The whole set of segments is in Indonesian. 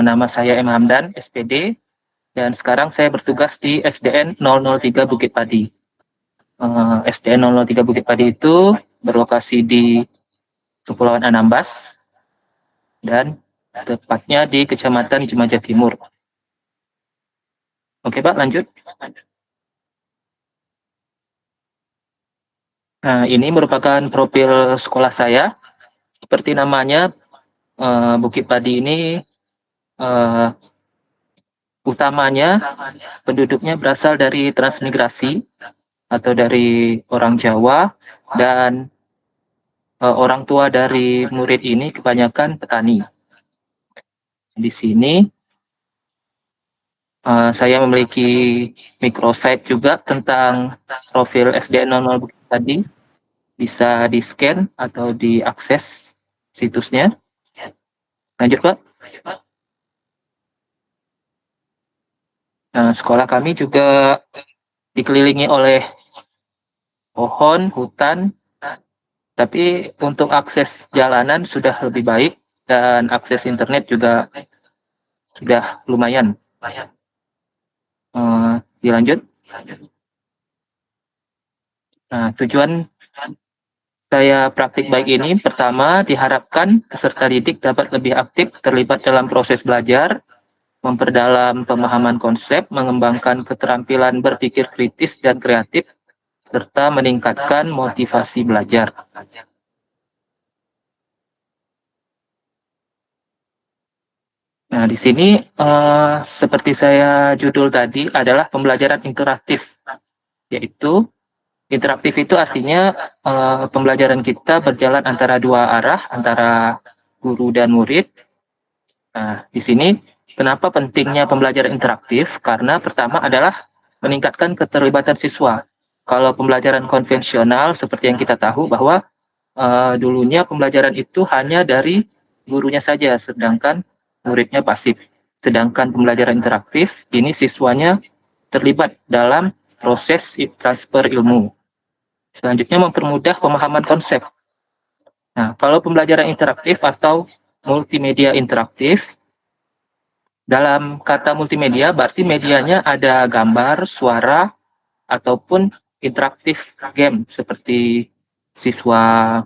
Nama saya M. Hamdan, SPD, dan sekarang saya bertugas di SDN 003 Bukit Padi. SDN 003 Bukit Padi itu berlokasi di Kepulauan Anambas dan tepatnya di Kecamatan Cimaja Timur. Oke, Pak, lanjut. Nah, ini merupakan profil sekolah saya. Seperti namanya, Bukit Padi ini eh, utamanya penduduknya berasal dari transmigrasi atau dari orang Jawa, dan orang tua dari murid ini kebanyakan petani. Di sini saya memiliki microsite juga tentang profil SDN 00 Bukit Padi. Bisa di-scan atau diakses situsnya. Lanjut, Pak. Nah, sekolah kami juga dikelilingi oleh pohon, hutan, tapi untuk akses jalanan sudah lebih baik dan akses internet juga sudah lumayan. Dilanjut. Nah, tujuan saya praktik baik ini, pertama, diharapkan peserta didik dapat lebih aktif terlibat dalam proses belajar, memperdalam pemahaman konsep, mengembangkan keterampilan berpikir kritis dan kreatif, serta meningkatkan motivasi belajar. Nah, di sini seperti saya judul tadi adalah pembelajaran interaktif, yaitu interaktif itu artinya pembelajaran kita berjalan antara dua arah, antara guru dan murid. Nah, di sini kenapa pentingnya pembelajaran interaktif? Karena pertama adalah meningkatkan keterlibatan siswa. Kalau pembelajaran konvensional seperti yang kita tahu bahwa dulunya pembelajaran itu hanya dari gurunya saja, sedangkan muridnya pasif. Sedangkan pembelajaran interaktif, ini siswanya terlibat dalam proses transfer ilmu. Selanjutnya mempermudah pemahaman konsep. Nah, kalau pembelajaran interaktif atau multimedia interaktif, dalam kata multimedia berarti medianya ada gambar, suara, ataupun interaktif game seperti siswa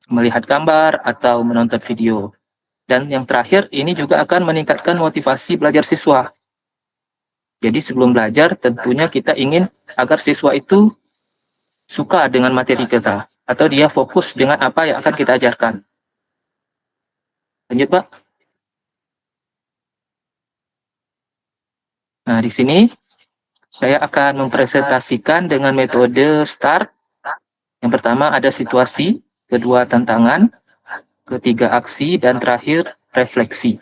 melihat gambar atau menonton video. Dan yang terakhir, ini juga akan meningkatkan motivasi belajar siswa. Jadi sebelum belajar, tentunya kita ingin agar siswa itu suka dengan materi kita, atau dia fokus dengan apa yang akan kita ajarkan. Lanjut, Pak. Nah, di sini saya akan mempresentasikan dengan metode STAR. Yang pertama ada situasi, kedua tantangan, ketiga aksi, dan terakhir refleksi.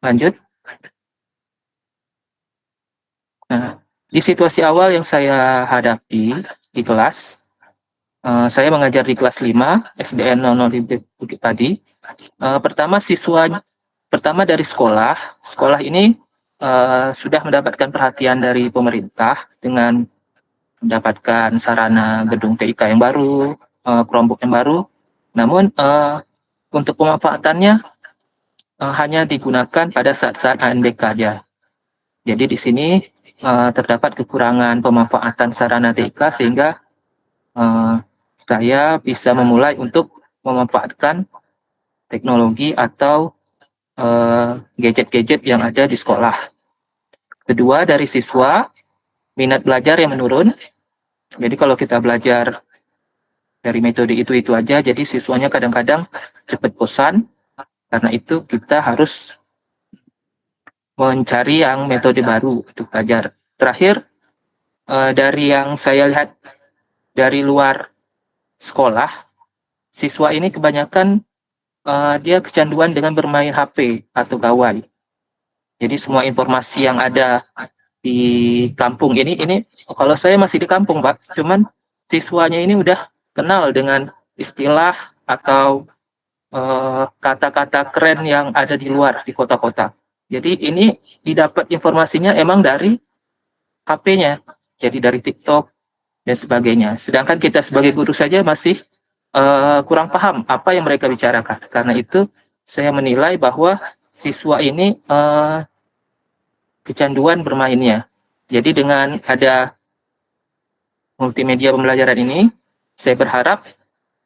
Lanjut. Nah, di situasi awal yang saya hadapi di kelas, saya mengajar di kelas 5 SDN 00 Bukit Padi. Pertama dari sekolah ini sudah mendapatkan perhatian dari pemerintah dengan mendapatkan sarana gedung TIK yang baru, Chromebook yang baru. Namun untuk pemanfaatannya hanya digunakan pada saat-saat ANBK saja. Jadi di sini terdapat kekurangan pemanfaatan sarana TIK sehingga saya bisa memulai untuk memanfaatkan teknologi atau gadget-gadget yang ada di sekolah. Kedua, dari siswa, minat belajar yang menurun. Jadi kalau kita belajar dari metode itu aja, jadi siswanya kadang-kadang cepat bosan. Karena itu kita harus mencari yang metode baru untuk belajar. Terakhir, dari yang saya lihat dari luar sekolah, siswa ini kebanyakan dia kecanduan dengan bermain HP atau gawai. Jadi semua informasi yang ada di kampung ini kalau saya masih di kampung, Pak, cuman siswanya ini udah kenal dengan istilah atau kata-kata keren yang ada di luar, di kota-kota. Jadi ini didapat informasinya emang dari HP-nya, jadi dari TikTok dan sebagainya. Sedangkan kita sebagai guru saja masih kurang paham apa yang mereka bicarakan. Karena itu saya menilai bahwa siswa ini kecanduan bermainnya. Jadi dengan ada multimedia pembelajaran ini, saya berharap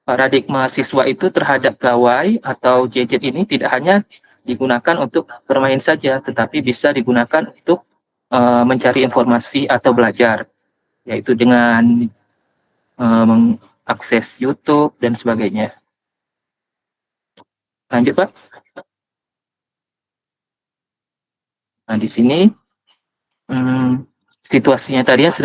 paradigma siswa itu terhadap gawai atau gadget ini tidak hanya digunakan untuk bermain saja, tetapi bisa digunakan untuk mencari informasi atau belajar, yaitu dengan mengakses YouTube dan sebagainya. Lanjut, Pak. Nah, di sini situasinya tadi yang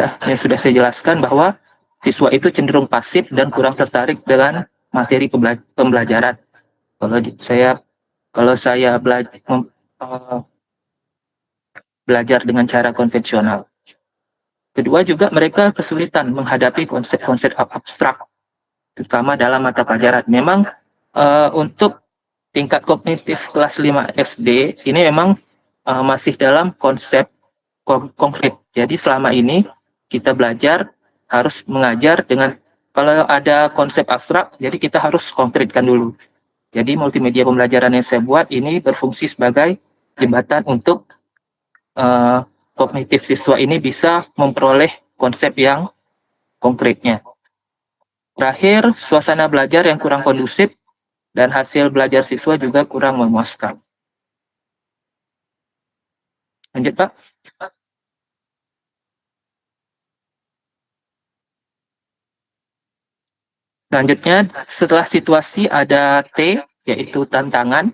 sudah saya jelaskan bahwa siswa itu cenderung pasif dan kurang tertarik dengan materi pembelajaran. Kalau saya belajar dengan cara konvensional. Kedua juga mereka kesulitan menghadapi konsep-konsep abstrak, terutama dalam mata pelajaran. Memang untuk tingkat kognitif kelas 5 SD ini memang masih dalam konsep konkret. Jadi selama ini kita belajar harus mengajar dengan kalau ada konsep abstrak, jadi kita harus konkretkan dulu. Jadi multimedia pembelajaran yang saya buat ini berfungsi sebagai jembatan untuk kognitif siswa ini bisa memperoleh konsep yang konkretnya. Terakhir, suasana belajar yang kurang kondusif dan hasil belajar siswa juga kurang memuaskan. Lanjut, Pak. Selanjutnya, setelah situasi ada T, yaitu tantangan.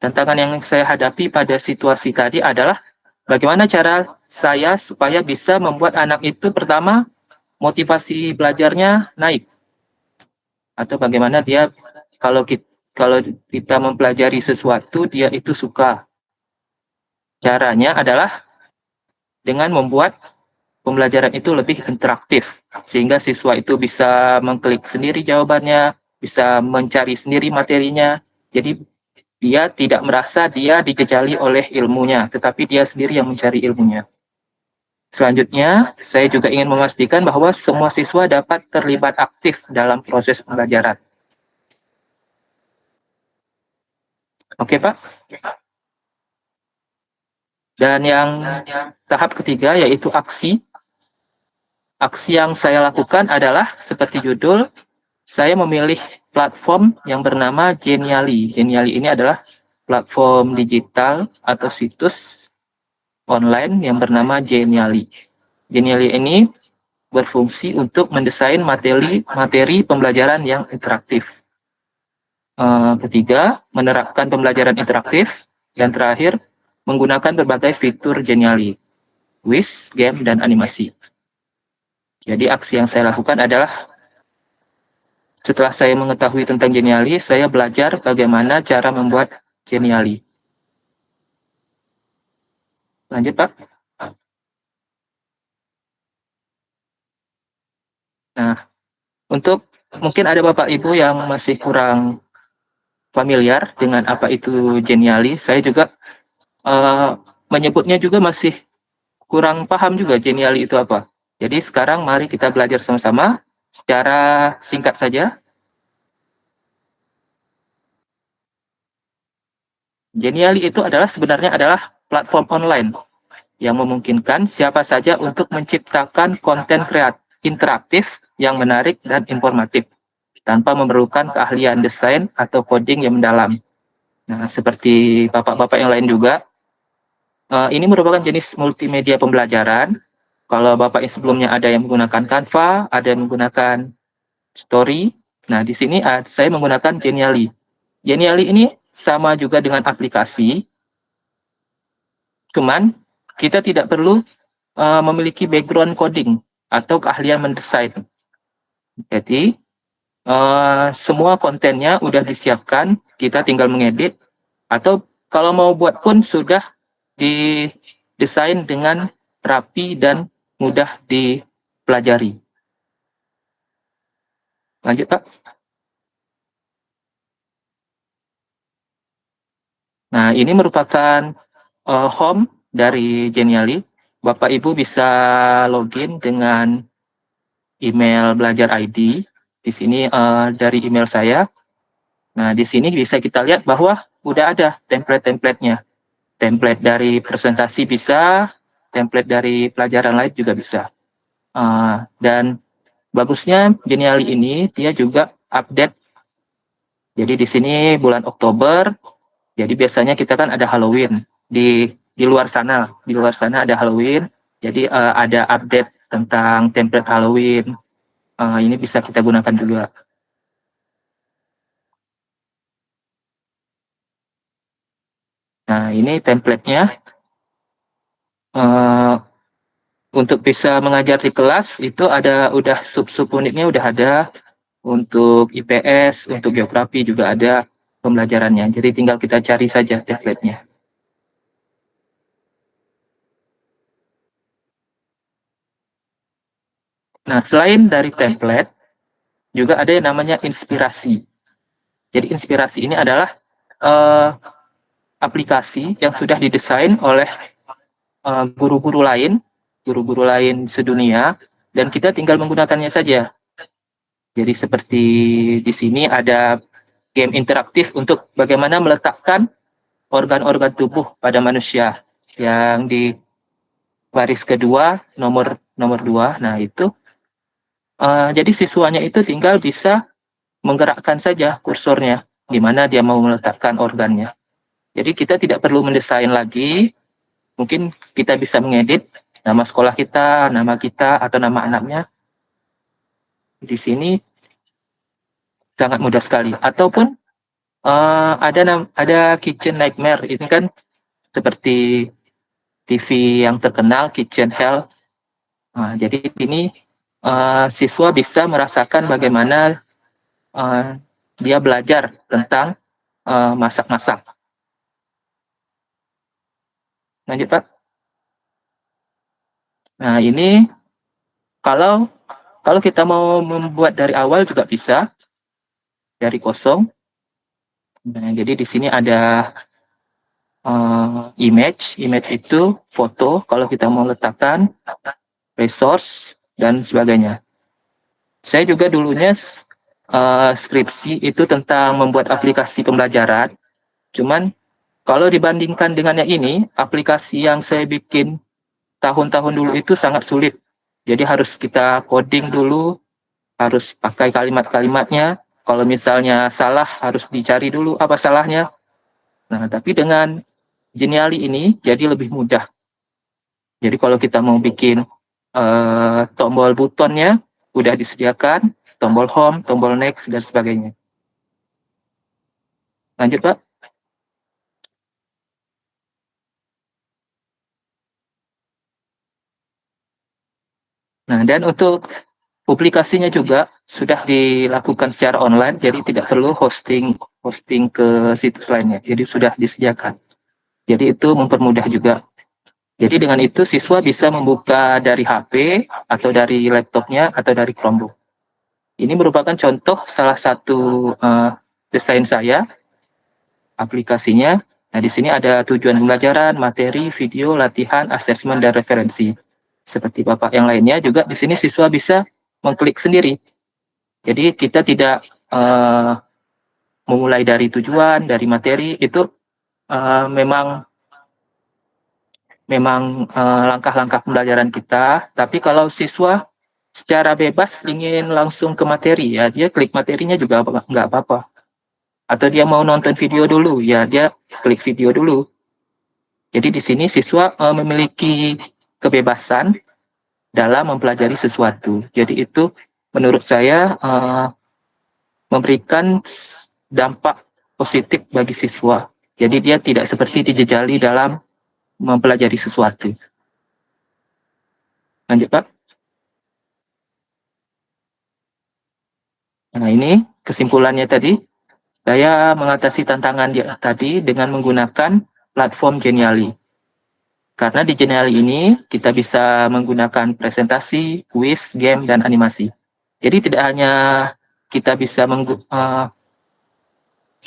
Tantangan yang saya hadapi pada situasi tadi adalah bagaimana cara saya supaya bisa membuat anak itu pertama motivasi belajarnya naik, atau bagaimana dia kalau kita mempelajari sesuatu dia itu suka. Caranya adalah dengan membuat pembelajaran itu lebih interaktif sehingga siswa itu bisa mengklik sendiri jawabannya, bisa mencari sendiri materinya. Jadi dia tidak merasa dia dijejali oleh ilmunya, tetapi dia sendiri yang mencari ilmunya. Selanjutnya, saya juga ingin memastikan bahwa semua siswa dapat terlibat aktif dalam proses pembelajaran. Oke, Pak? Dan yang tahap ketiga yaitu aksi. Aksi yang saya lakukan adalah seperti judul, saya memilih platform yang bernama Genially. Genially ini adalah platform digital atau situs online yang bernama Genially. Genially ini berfungsi untuk mendesain materi pembelajaran yang interaktif. Ketiga, menerapkan pembelajaran interaktif. Dan terakhir, menggunakan berbagai fitur Genially, quiz, game, dan animasi. Jadi aksi yang saya lakukan adalah setelah saya mengetahui tentang Genially, saya belajar bagaimana cara membuat Genially. Lanjut, Pak. Nah, untuk mungkin ada Bapak Ibu yang masih kurang familiar dengan apa itu Genially, saya juga menyebutnya juga masih kurang paham juga Genially itu apa. Jadi sekarang mari kita belajar sama-sama secara singkat saja. Genially itu sebenarnya adalah platform online yang memungkinkan siapa saja untuk menciptakan konten interaktif yang menarik dan informatif tanpa memerlukan keahlian desain atau coding yang mendalam. Nah, seperti bapak-bapak yang lain juga, ini merupakan jenis multimedia pembelajaran. Kalau bapak yang sebelumnya ada yang menggunakan Canva, ada yang menggunakan Story. Nah, di sini saya menggunakan Genially. Genially ini sama juga dengan aplikasi, cuman kita tidak perlu memiliki background coding atau keahlian mendesain. Jadi, semua kontennya udah disiapkan, kita tinggal mengedit, atau kalau mau buat pun sudah didesain dengan rapi dan mudah dipelajari. Lanjut, Pak. Nah, ini merupakan home dari Genially. Bapak Ibu bisa login dengan email belajar ID. Di sini dari email saya. Nah, di sini bisa kita lihat bahwa udah ada template-templatenya. Template dari presentasi bisa, template dari pelajaran lain juga bisa. Dan bagusnya Geniali ini dia juga update. Jadi di sini bulan Oktober, jadi biasanya kita kan ada Halloween di luar sana. Di luar sana ada Halloween, jadi ada update tentang template Halloween. Ini bisa kita gunakan juga. Nah, ini templatenya. Uh, untuk bisa mengajar di kelas itu ada udah sub-sub unitnya udah ada. Untuk IPS, untuk geografi juga ada pembelajarannya. Jadi tinggal kita cari saja templatenya. Nah, selain dari template, juga ada yang namanya inspirasi. Jadi inspirasi ini adalah uh, aplikasi yang sudah didesain oleh guru-guru lain sedunia, dan kita tinggal menggunakannya saja. Jadi seperti di sini ada game interaktif untuk bagaimana meletakkan organ-organ tubuh pada manusia yang di baris kedua nomor nomor dua. Nah itu jadi siswanya itu tinggal bisa menggerakkan saja kursornya di mana dia mau meletakkan organnya. Jadi kita tidak perlu mendesain lagi. Mungkin kita bisa mengedit nama sekolah kita, nama kita, atau nama anaknya. Di sini sangat mudah sekali. Ataupun ada Kitchen Nightmare. Ini kan seperti TV yang terkenal, Kitchen Hell. Nah, jadi ini siswa bisa merasakan bagaimana dia belajar tentang masak-masak. Lanjut, Pak. Nah, ini kalau kalau kita mau membuat dari awal juga bisa, dari kosong. Nah, jadi di sini ada image itu foto kalau kita mau letakkan, resource, dan sebagainya. Saya juga dulunya skripsi itu tentang membuat aplikasi pembelajaran. Cuman kalau dibandingkan dengan yang ini, aplikasi yang saya bikin tahun-tahun dulu itu sangat sulit. Jadi harus kita coding dulu, harus pakai kalimat-kalimatnya. Kalau misalnya salah, harus dicari dulu apa salahnya. Nah, tapi dengan Geniali ini jadi lebih mudah. Jadi kalau kita mau bikin tombol butonnya, udah disediakan, tombol home, tombol next, dan sebagainya. Lanjut, Pak. Nah, dan untuk publikasinya juga sudah dilakukan secara online, jadi tidak perlu hosting hosting ke situs lainnya. Jadi sudah disediakan. Jadi itu mempermudah juga. Jadi dengan itu siswa bisa membuka dari HP atau dari laptopnya atau dari Chromebook. Ini merupakan contoh salah satu desain saya, aplikasinya. Nah, di sini ada tujuan pembelajaran, materi, video, latihan, asesmen, dan referensi. Seperti Bapak yang lainnya juga di sini siswa bisa mengklik sendiri. Jadi kita tidak memulai dari tujuan, dari materi, itu memang langkah-langkah pembelajaran kita. Tapi kalau siswa secara bebas ingin langsung ke materi, ya dia klik materinya juga nggak apa-apa. Atau dia mau nonton video dulu, ya dia klik video dulu. Jadi di sini siswa memiliki kebebasan dalam mempelajari sesuatu. Jadi itu menurut saya memberikan dampak positif bagi siswa. Jadi dia tidak seperti dijejali dalam mempelajari sesuatu. Lanjut, Pak. Nah, ini kesimpulannya tadi. Saya mengatasi tantangan tadi dengan menggunakan platform Geniali. Karena di Geniali ini kita bisa menggunakan presentasi, kuis, game, dan animasi. Jadi tidak hanya kita bisa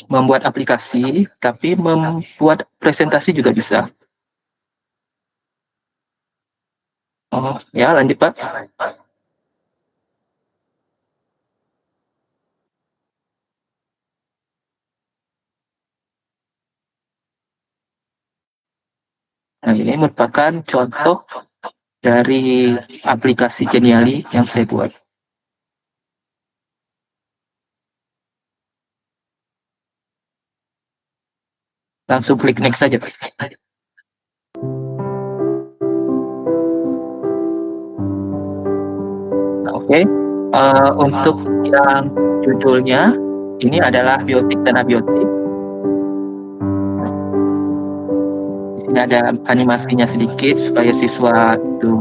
membuat aplikasi, tapi membuat presentasi juga bisa. Oh, ya lanjut, Pak. Nah, ini merupakan contoh dari aplikasi Geniali yang saya buat. Langsung klik next saja, Pak. Nah, oke. Untuk yang judulnya, ini adalah biotik dan abiotik. Di sini ada animasinya sedikit supaya siswa itu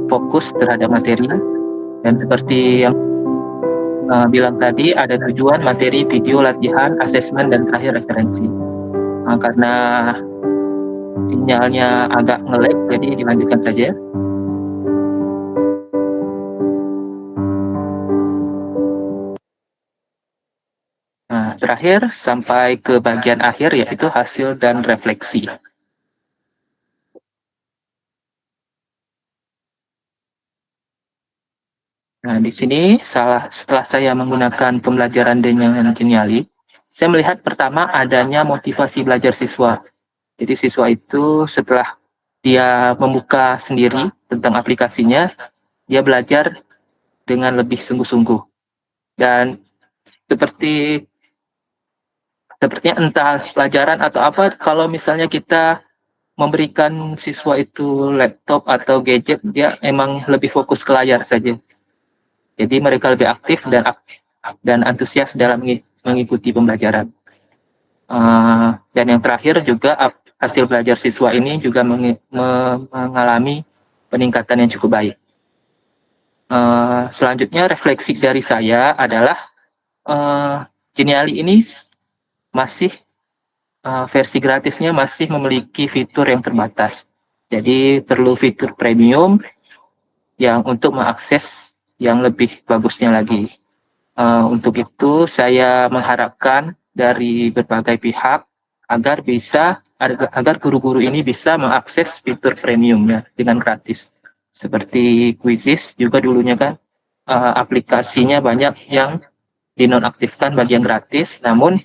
fokus terhadap materi. Dan seperti yang bilang tadi, ada tujuan, materi, video, latihan, asesmen, dan terakhir referensi. Karena sinyalnya agak nge-lag, jadi dilanjutkan saja. Nah, terakhir sampai ke bagian akhir, yaitu hasil dan refleksi. Nah, di sini setelah saya menggunakan pembelajaran dengan Geniali, saya melihat pertama adanya motivasi belajar siswa. Jadi siswa itu setelah dia membuka sendiri tentang aplikasinya, dia belajar dengan lebih sungguh-sungguh. Dan sepertinya entah pelajaran atau apa, kalau misalnya kita memberikan siswa itu laptop atau gadget, dia emang lebih fokus ke layar saja. Jadi mereka lebih aktif dan antusias dalam mengikuti pembelajaran. Dan yang terakhir juga hasil belajar siswa ini juga mengalami peningkatan yang cukup baik. Selanjutnya refleksi dari saya adalah Geniali ini masih versi gratisnya masih memiliki fitur yang terbatas. Jadi perlu fitur premium yang untuk mengakses yang lebih bagusnya lagi. Untuk itu saya mengharapkan dari berbagai pihak agar guru-guru ini bisa mengakses fitur premiumnya dengan gratis. Seperti Quizizz juga dulunya kan aplikasinya banyak yang dinonaktifkan bagi yang gratis, namun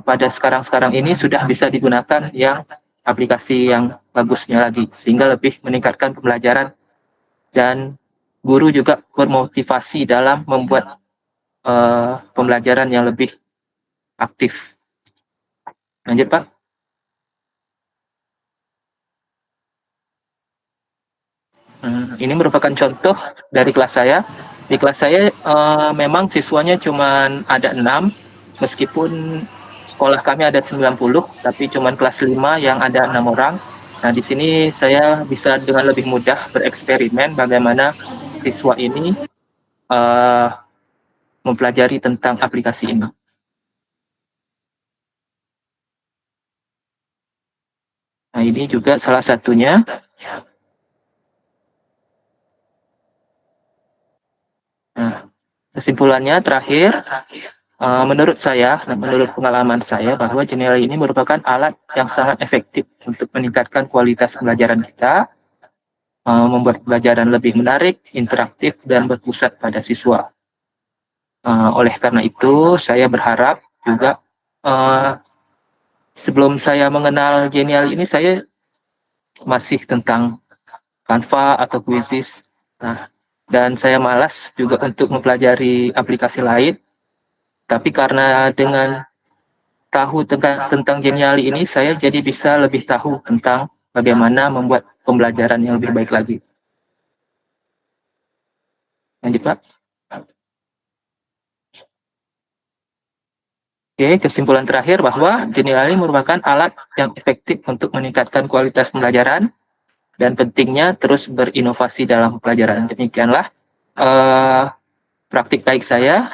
pada sekarang ini sudah bisa digunakan yang aplikasi yang bagusnya lagi, sehingga lebih meningkatkan pembelajaran dan guru juga bermotivasi dalam membuat pembelajaran yang lebih aktif. Lanjut, Pak. Ini merupakan contoh dari kelas saya. Di kelas saya memang siswanya cuma ada 6, meskipun sekolah kami ada 90, tapi cuma kelas 5 yang ada 6 orang. Nah, di sini saya bisa dengan lebih mudah bereksperimen bagaimana siswa ini mempelajari tentang aplikasi ini. Nah, ini juga salah satunya. Nah, kesimpulannya terakhir, menurut saya, menurut pengalaman saya, bahwa Geniali ini merupakan alat yang sangat efektif untuk meningkatkan kualitas pembelajaran kita, membuat pembelajaran lebih menarik, interaktif, dan berpusat pada siswa. Oleh karena itu, saya berharap juga sebelum saya mengenal Geniali ini, saya masih tentang Canva atau Quizizz. Nah, dan saya malas juga untuk mempelajari aplikasi lain. Tapi karena dengan tahu tentang Geniali ini, saya jadi bisa lebih tahu tentang bagaimana membuat pembelajaran yang lebih baik lagi. Lanjut, Pak. Oke, kesimpulan terakhir bahwa Geniali merupakan alat yang efektif untuk meningkatkan kualitas pembelajaran dan pentingnya terus berinovasi dalam pelajaran. Demikianlah praktik baik saya.